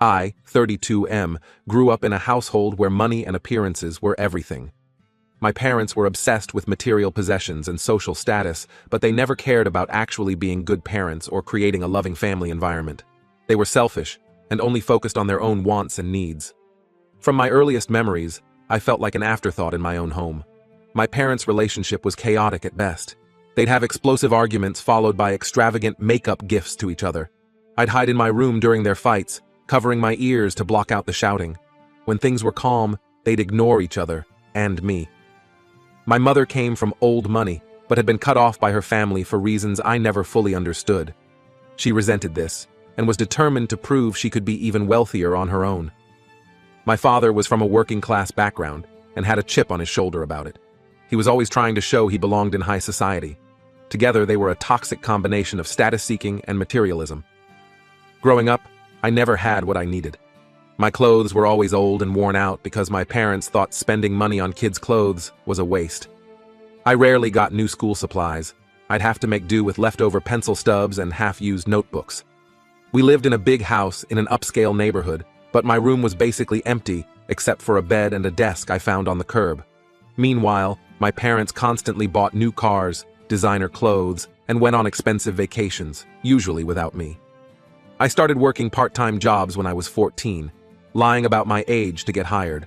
I, 32M, grew up in a household where money and appearances were everything. My parents were obsessed with material possessions and social status, but they never cared about actually being good parents or creating a loving family environment. They were selfish and only focused on their own wants and needs. From my earliest memories, I felt like an afterthought in my own home. My parents' relationship was chaotic at best. They'd have explosive arguments followed by extravagant makeup gifts to each other. I'd hide in my room during their fights, covering my ears to block out the shouting. When things were calm, they'd ignore each other and me. My mother came from old money, but had been cut off by her family for reasons I never fully understood. She resented this and was determined to prove she could be even wealthier on her own. My father was from a working-class background and had a chip on his shoulder about it. He was always trying to show he belonged in high society. Together, they were a toxic combination of status-seeking and materialism. Growing up, I never had what I needed. My clothes were always old and worn out because my parents thought spending money on kids' clothes was a waste. I rarely got new school supplies. I'd have to make do with leftover pencil stubs and half-used notebooks. We lived in a big house in an upscale neighborhood, but my room was basically empty except for a bed and a desk I found on the curb. Meanwhile, my parents constantly bought new cars, designer clothes, and went on expensive vacations, usually without me. I started working part-time jobs when I was 14, lying about my age to get hired.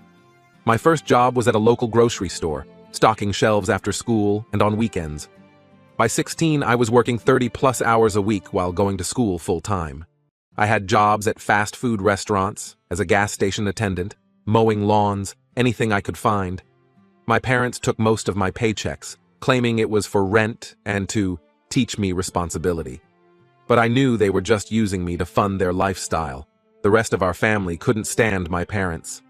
My first job was at a local grocery store, stocking shelves after school and on weekends. By 16, I was working 30-plus hours a week while going to school full-time. I had jobs at fast food restaurants, as a gas station attendant, mowing lawns, anything I could find. My parents took most of my paychecks, claiming it was for rent and to teach me responsibility. But I knew they were just using me to fund their lifestyle. The rest of our family couldn't stand my parents.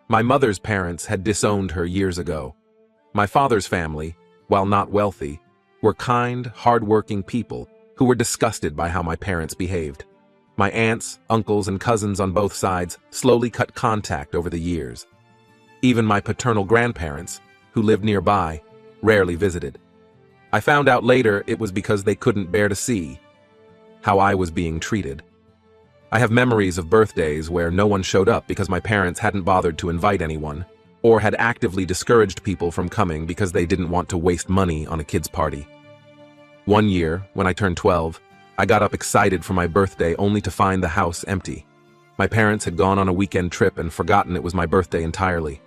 My mother's parents had disowned her years ago. My father's family, while not wealthy, were kind, hard-working people who were disgusted by how my parents behaved. My aunts, uncles, and cousins on both sides slowly cut contact over the years. Even my paternal grandparents, who lived nearby, rarely visited. I found out later it was because they couldn't bear to see how I was being treated. I have memories of birthdays where no one showed up because my parents hadn't bothered to invite anyone, or had actively discouraged people from coming because they didn't want to waste money on a kid's party. One year, when I turned 12, I got up excited for my birthday only to find the house empty. My parents had gone on a weekend trip and forgotten it was my birthday entirely.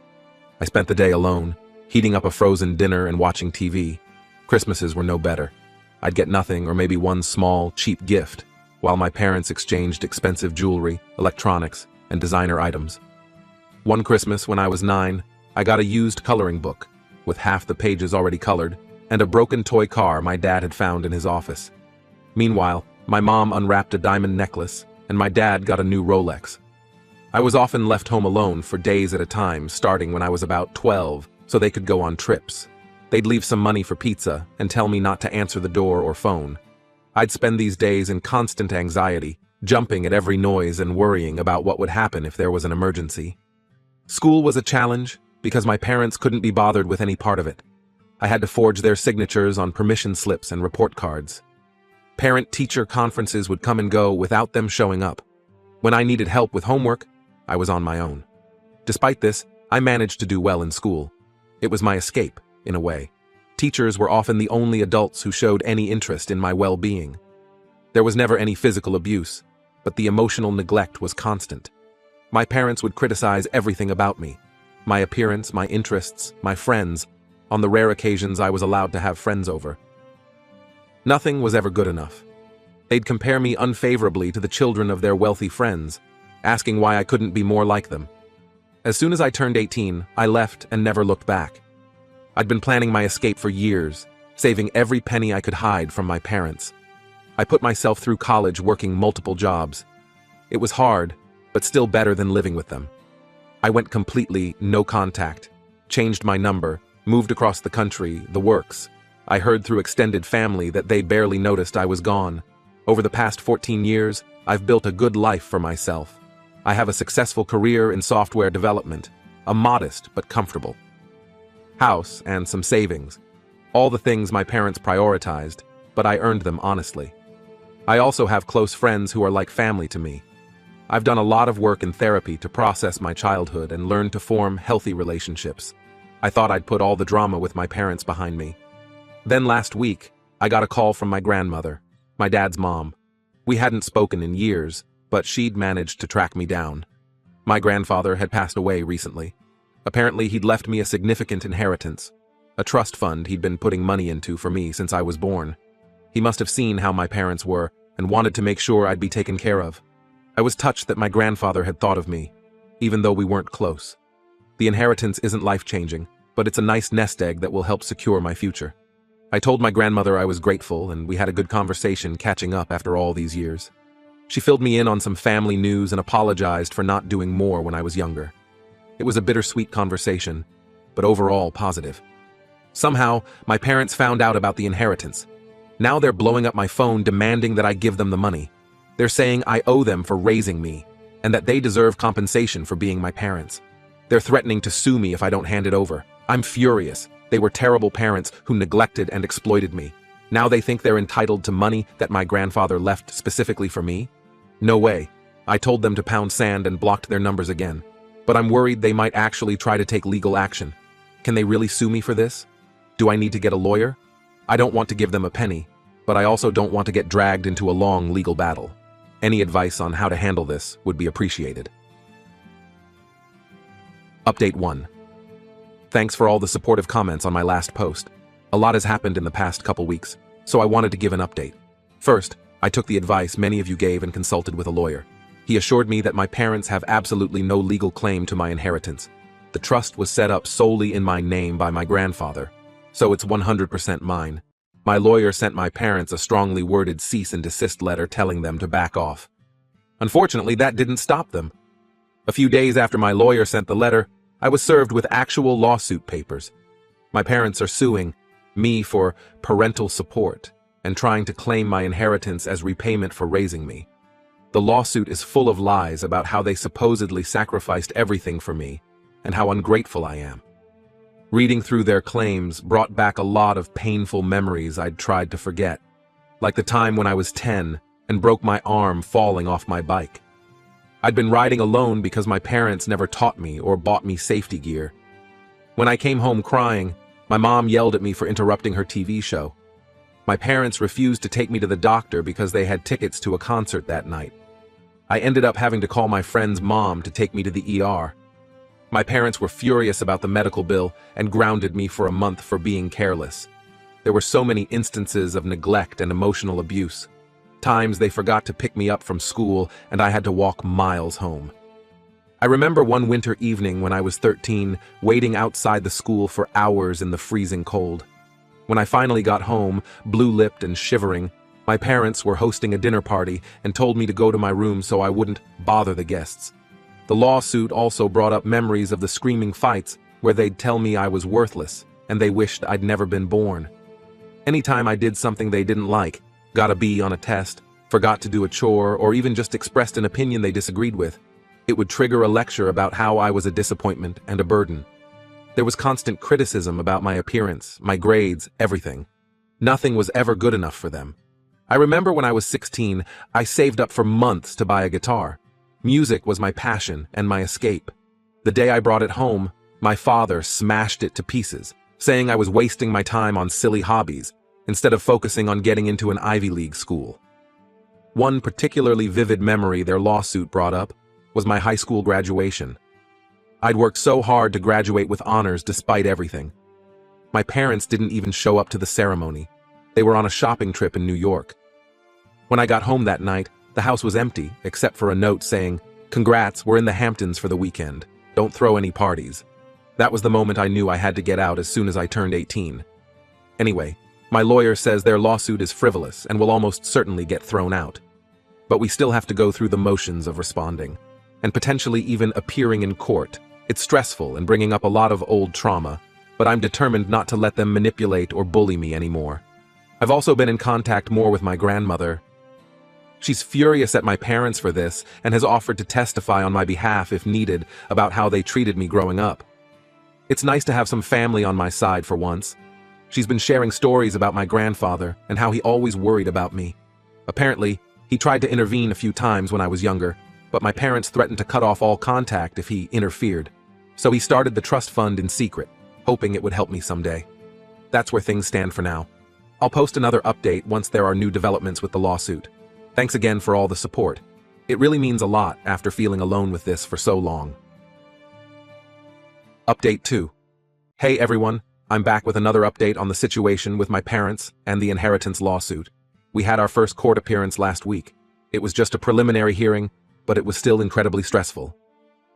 I spent the day alone, heating up a frozen dinner and watching TV. Christmases were no better. I'd get nothing or maybe one small, cheap gift, while my parents exchanged expensive jewelry, electronics, and designer items. One Christmas, when I was 9, I got a used coloring book, with half the pages already colored, and a broken toy car my dad had found in his office. Meanwhile, my mom unwrapped a diamond necklace, and my dad got a new Rolex. I was often left home alone for days at a time, starting when I was about 12, so they could go on trips. They'd leave some money for pizza and tell me not to answer the door or phone. I'd spend these days in constant anxiety, jumping at every noise and worrying about what would happen if there was an emergency. School was a challenge because my parents couldn't be bothered with any part of it. I had to forge their signatures on permission slips and report cards. Parent-teacher conferences would come and go without them showing up. When I needed help with homework, I was on my own. Despite this, I managed to do well in school. It was my escape, in a way. Teachers were often the only adults who showed any interest in my well-being. There was never any physical abuse, but the emotional neglect was constant. My parents would criticize everything about me: my appearance, my interests, my friends, on the rare occasions I was allowed to have friends over. Nothing was ever good enough. They'd compare me unfavorably to the children of their wealthy friends, asking why I couldn't be more like them. As soon as I turned 18, I left and never looked back. I'd been planning my escape for years, saving every penny I could hide from my parents. I put myself through college working multiple jobs. It was hard, but still better than living with them. I went completely no contact, changed my number, moved across the country, the works. I heard through extended family that they barely noticed I was gone. Over the past 14 years, I've built a good life for myself. I have a successful career in software development, a modest but comfortable house and some savings. All the things my parents prioritized, but I earned them honestly. I also have close friends who are like family to me. I've done a lot of work in therapy to process my childhood and learn to form healthy relationships. I thought I'd put all the drama with my parents behind me. Then last week, I got a call from my grandmother, my dad's mom. We hadn't spoken in years, but she'd managed to track me down. My grandfather had passed away recently. Apparently, he'd left me a significant inheritance, a trust fund he'd been putting money into for me since I was born. He must have seen how my parents were and wanted to make sure I'd be taken care of. I was touched that my grandfather had thought of me, even though we weren't close. The inheritance isn't life-changing, but it's a nice nest egg that will help secure my future. I told my grandmother I was grateful, and we had a good conversation catching up after all these years. She filled me in on some family news and apologized for not doing more when I was younger. It was a bittersweet conversation, but overall positive. Somehow, my parents found out about the inheritance. Now they're blowing up my phone demanding that I give them the money. They're saying I owe them for raising me, and that they deserve compensation for being my parents. They're threatening to sue me if I don't hand it over. I'm furious. They were terrible parents who neglected and exploited me. Now they think they're entitled to money that my grandfather left specifically for me? No way. I told them to pound sand and blocked their numbers again. But I'm worried they might actually try to take legal action. Can they really sue me for this? Do I need to get a lawyer? I don't want to give them a penny, but I also don't want to get dragged into a long legal battle. Any advice on how to handle this would be appreciated. Update 1. Thanks for all the supportive comments on my last post. A lot has happened in the past couple weeks, so I wanted to give an update. First, I took the advice many of you gave and consulted with a lawyer. He assured me that my parents have absolutely no legal claim to my inheritance. The trust was set up solely in my name by my grandfather, so it's 100% mine. My lawyer sent my parents a strongly worded cease and desist letter telling them to back off. Unfortunately, that didn't stop them. A few days after my lawyer sent the letter, I was served with actual lawsuit papers. My parents are suing me for parental support and trying to claim my inheritance as repayment for raising me. The lawsuit is full of lies about how they supposedly sacrificed everything for me and how ungrateful I am. Reading through their claims brought back a lot of painful memories I'd tried to forget, like the time when I was 10 and broke my arm falling off my bike. I'd been riding alone because my parents never taught me or bought me safety gear. When I came home crying, my mom yelled at me for interrupting her TV show. My parents refused to take me to the doctor because they had tickets to a concert that night. I ended up having to call my friend's mom to take me to the ER. My parents were furious about the medical bill and grounded me for a month for being careless. There were so many instances of neglect and emotional abuse. Times they forgot to pick me up from school and I had to walk miles home. I remember one winter evening when I was 13, waiting outside the school for hours in the freezing cold. When I finally got home, blue-lipped and shivering, my parents were hosting a dinner party and told me to go to my room so I wouldn't bother the guests. The lawsuit also brought up memories of the screaming fights where they'd tell me I was worthless and they wished I'd never been born. Anytime I did something they didn't like, got a B on a test, forgot to do a chore, or even just expressed an opinion they disagreed with, it would trigger a lecture about how I was a disappointment and a burden. There was constant criticism about my appearance, my grades, everything. Nothing was ever good enough for them. I remember when I was 16, I saved up for months to buy a guitar. Music was my passion and my escape. The day I brought it home, my father smashed it to pieces, saying I was wasting my time on silly hobbies instead of focusing on getting into an Ivy League school. One particularly vivid memory their lawsuit brought up was my high school graduation. I'd worked so hard to graduate with honors despite everything. My parents didn't even show up to the ceremony. They were on a shopping trip in New York. When I got home that night, the house was empty, except for a note saying, "Congrats, we're in the Hamptons for the weekend. Don't throw any parties." That was the moment I knew I had to get out as soon as I turned 18. Anyway, my lawyer says their lawsuit is frivolous and will almost certainly get thrown out. But we still have to go through the motions of responding, and potentially even appearing in court. It's stressful and bringing up a lot of old trauma, but I'm determined not to let them manipulate or bully me anymore. I've also been in contact more with my grandmother. She's furious at my parents for this and has offered to testify on my behalf if needed about how they treated me growing up. It's nice to have some family on my side for once. She's been sharing stories about my grandfather and how he always worried about me. Apparently, he tried to intervene a few times when I was younger, but my parents threatened to cut off all contact if he interfered. So he started the trust fund in secret, hoping it would help me someday. That's where things stand for now. I'll post another update once there are new developments with the lawsuit. Thanks again for all the support. It really means a lot after feeling alone with this for so long. Update 2. Hey everyone, I'm back with another update on the situation with my parents and the inheritance lawsuit. We had our first court appearance last week. It was just a preliminary hearing, but it was still incredibly stressful.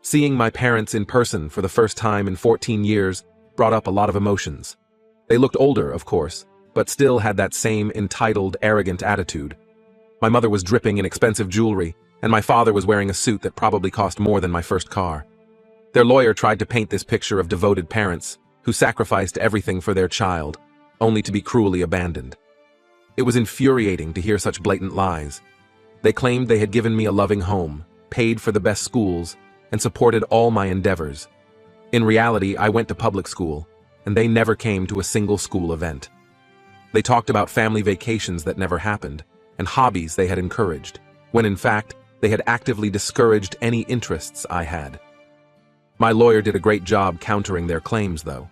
Seeing my parents in person for the first time in 14 years brought up a lot of emotions. They looked older, of course, but still had that same entitled, arrogant attitude. My mother was dripping in expensive jewelry, and my father was wearing a suit that probably cost more than my first car. Their lawyer tried to paint this picture of devoted parents who sacrificed everything for their child, only to be cruelly abandoned. It was infuriating to hear such blatant lies. They claimed they had given me a loving home, paid for the best schools, and supported all my endeavors. In reality, I went to public school, and they never came to a single school event. They talked about family vacations that never happened, and hobbies they had encouraged, when in fact, they had actively discouraged any interests I had. My lawyer did a great job countering their claims, though.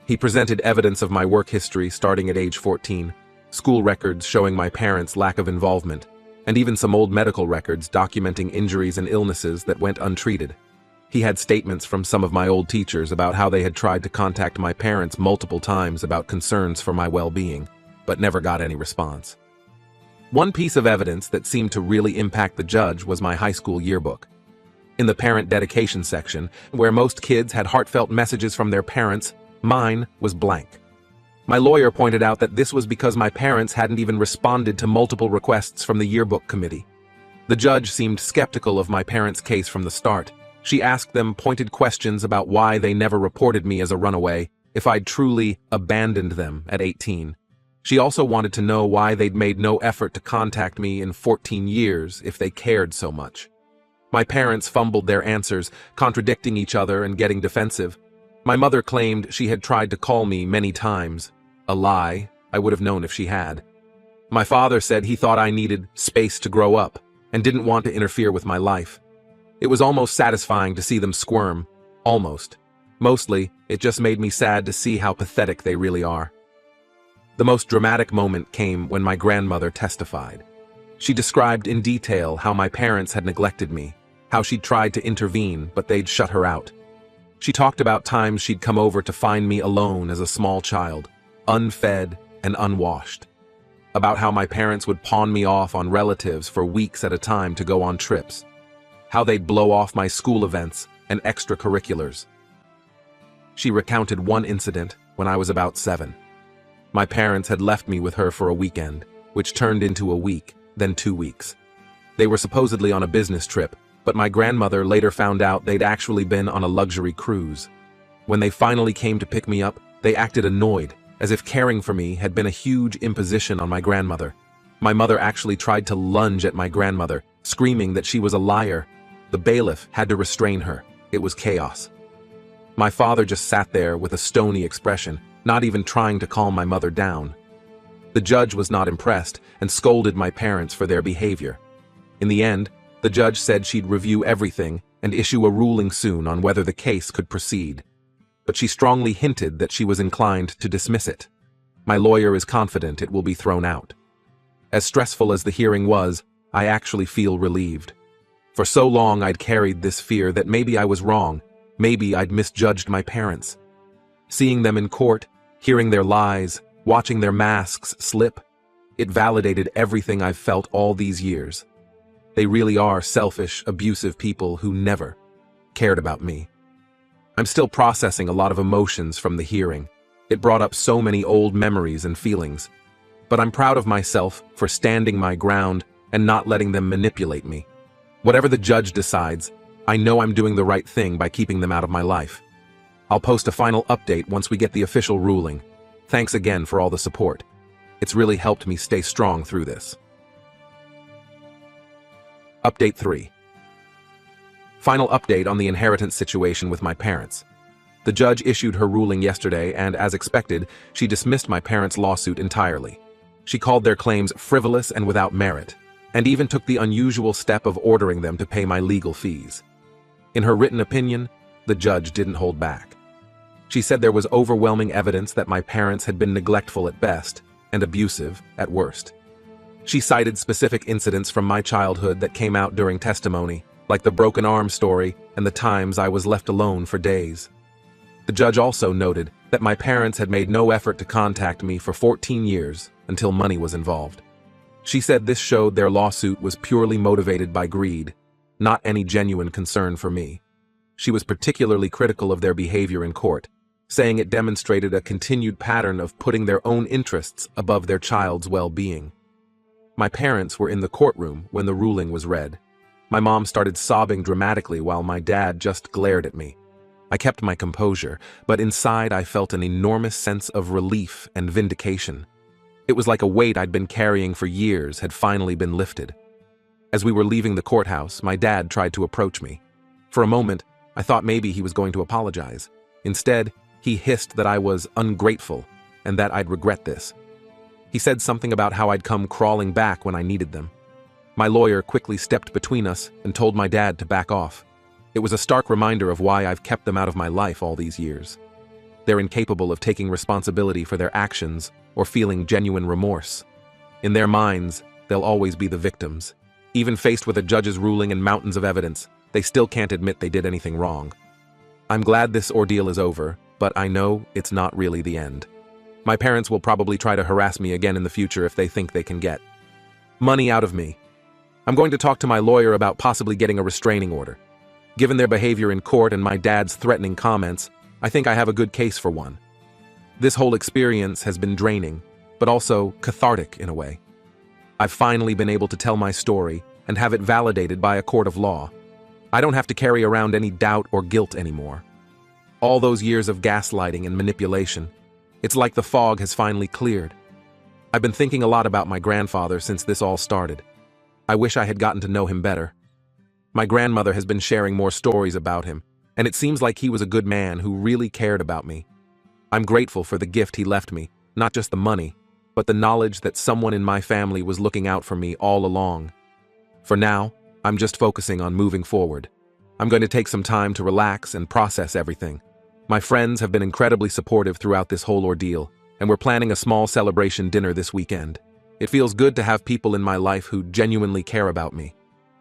He presented evidence of my work history starting at age 14, school records showing my parents' lack of involvement, and even some old medical records documenting injuries and illnesses that went untreated. He had statements from some of my old teachers about how they had tried to contact my parents multiple times about concerns for my well-being, but never got any response. One piece of evidence that seemed to really impact the judge was my high school yearbook. In the parent dedication section, where most kids had heartfelt messages from their parents, mine was blank. My lawyer pointed out that this was because my parents hadn't even responded to multiple requests from the yearbook committee. The judge seemed skeptical of my parents' case from the start. She asked them pointed questions about why they never reported me as a runaway if I'd truly abandoned them at 18. She also wanted to know why they'd made no effort to contact me in 14 years if they cared so much. My parents fumbled their answers, contradicting each other and getting defensive. My mother claimed she had tried to call me many times. A lie. I would have known if she had. My father said he thought I needed space to grow up and didn't want to interfere with my life. It was almost satisfying to see them squirm. Almost. Mostly, it just made me sad to see how pathetic they really are. The most dramatic moment came when my grandmother testified. She described in detail how my parents had neglected me, how she'd tried to intervene, but they'd shut her out. She talked about times she'd come over to find me alone as a small child, unfed and unwashed. About how my parents would pawn me off on relatives for weeks at a time to go on trips. How they'd blow off my school events and extracurriculars. She recounted one incident when I was about 7. My parents had left me with her for a weekend, which turned into a week, then 2 weeks. They were supposedly on a business trip, but my grandmother later found out they'd actually been on a luxury cruise. When they finally came to pick me up, they acted annoyed, as if caring for me had been a huge imposition on my grandmother. My mother actually tried to lunge at my grandmother, screaming that she was a liar. The bailiff had to restrain her. It was chaos. My father just sat there with a stony expression, not even trying to calm my mother down. The judge was not impressed and scolded my parents for their behavior. In the end, the judge said she'd review everything and issue a ruling soon on whether the case could proceed. But she strongly hinted that she was inclined to dismiss it. My lawyer is confident it will be thrown out. As stressful as the hearing was, I actually feel relieved. For so long I'd carried this fear that maybe I was wrong, maybe I'd misjudged my parents. Seeing them in court, hearing their lies, watching their masks slip, it validated everything I've felt all these years. They really are selfish, abusive people who never cared about me. I'm still processing a lot of emotions from the hearing. It brought up so many old memories and feelings. But I'm proud of myself for standing my ground and not letting them manipulate me. Whatever the judge decides, I know I'm doing the right thing by keeping them out of my life. I'll post a final update once we get the official ruling. Thanks again for all the support. It's really helped me stay strong through this. Update 3. Final update on the inheritance situation with my parents. The judge issued her ruling yesterday and, as expected, she dismissed my parents' lawsuit entirely. She called their claims frivolous and without merit, and even took the unusual step of ordering them to pay my legal fees. In her written opinion, the judge didn't hold back. She said there was overwhelming evidence that my parents had been neglectful at best and abusive at worst. She cited specific incidents from my childhood that came out during testimony, like the broken arm story and the times I was left alone for days. The judge also noted that my parents had made no effort to contact me for 14 years until money was involved. She said this showed their lawsuit was purely motivated by greed, not any genuine concern for me. She was particularly critical of their behavior in court, saying it demonstrated a continued pattern of putting their own interests above their child's well-being. My parents were in the courtroom when the ruling was read. My mom started sobbing dramatically while my dad just glared at me. I kept my composure, but inside I felt an enormous sense of relief and vindication. It was like a weight I'd been carrying for years had finally been lifted. As we were leaving the courthouse, my dad tried to approach me. For a moment, I thought maybe he was going to apologize. Instead, he hissed that I was ungrateful and that I'd regret this. He said something about how I'd come crawling back when I needed them. My lawyer quickly stepped between us and told my dad to back off. It was a stark reminder of why I've kept them out of my life all these years. They're incapable of taking responsibility for their actions or feeling genuine remorse. In their minds, they'll always be the victims. Even faced with a judge's ruling and mountains of evidence, they still can't admit they did anything wrong. I'm glad this ordeal is over, but I know it's not really the end. My parents will probably try to harass me again in the future if they think they can get money out of me. I'm going to talk to my lawyer about possibly getting a restraining order. Given their behavior in court and my dad's threatening comments, I think I have a good case for one. This whole experience has been draining, but also cathartic in a way. I've finally been able to tell my story and have it validated by a court of law. I don't have to carry around any doubt or guilt anymore. All those years of gaslighting and manipulation, it's like the fog has finally cleared. I've been thinking a lot about my grandfather since this all started. I wish I had gotten to know him better. My grandmother has been sharing more stories about him, and it seems like he was a good man who really cared about me. I'm grateful for the gift he left me, not just the money, but the knowledge that someone in my family was looking out for me all along. For now, I'm just focusing on moving forward. I'm going to take some time to relax and process everything. My friends have been incredibly supportive throughout this whole ordeal, and we're planning a small celebration dinner this weekend. It feels good to have people in my life who genuinely care about me.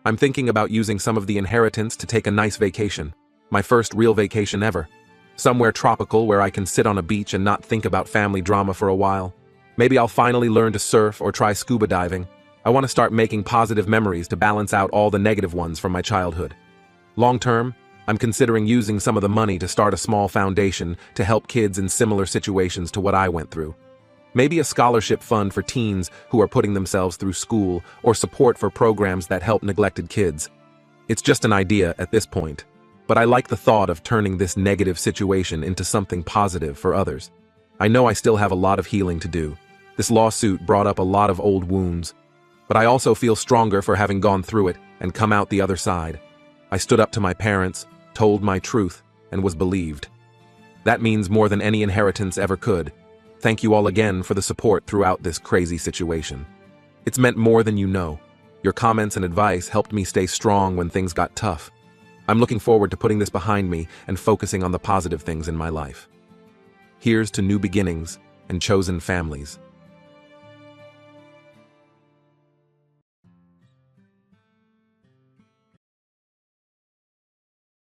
I'm thinking about using some of the inheritance to take a nice vacation, my first real vacation ever. Somewhere tropical where I can sit on a beach and not think about family drama for a while. Maybe I'll finally learn to surf or try scuba diving. I want to start making positive memories to balance out all the negative ones from my childhood. Long term, I'm considering using some of the money to start a small foundation to help kids in similar situations to what I went through. Maybe a scholarship fund for teens who are putting themselves through school or support for programs that help neglected kids. It's just an idea at this point, but I like the thought of turning this negative situation into something positive for others. I know I still have a lot of healing to do. This lawsuit brought up a lot of old wounds, but I also feel stronger for having gone through it and come out the other side. I stood up to my parents, told my truth, and was believed. That means more than any inheritance ever could. Thank you all again for the support throughout this crazy situation. It's meant more than you know. Your comments and advice helped me stay strong when things got tough. I'm looking forward to putting this behind me and focusing on the positive things in my life. Here's to new beginnings and chosen families.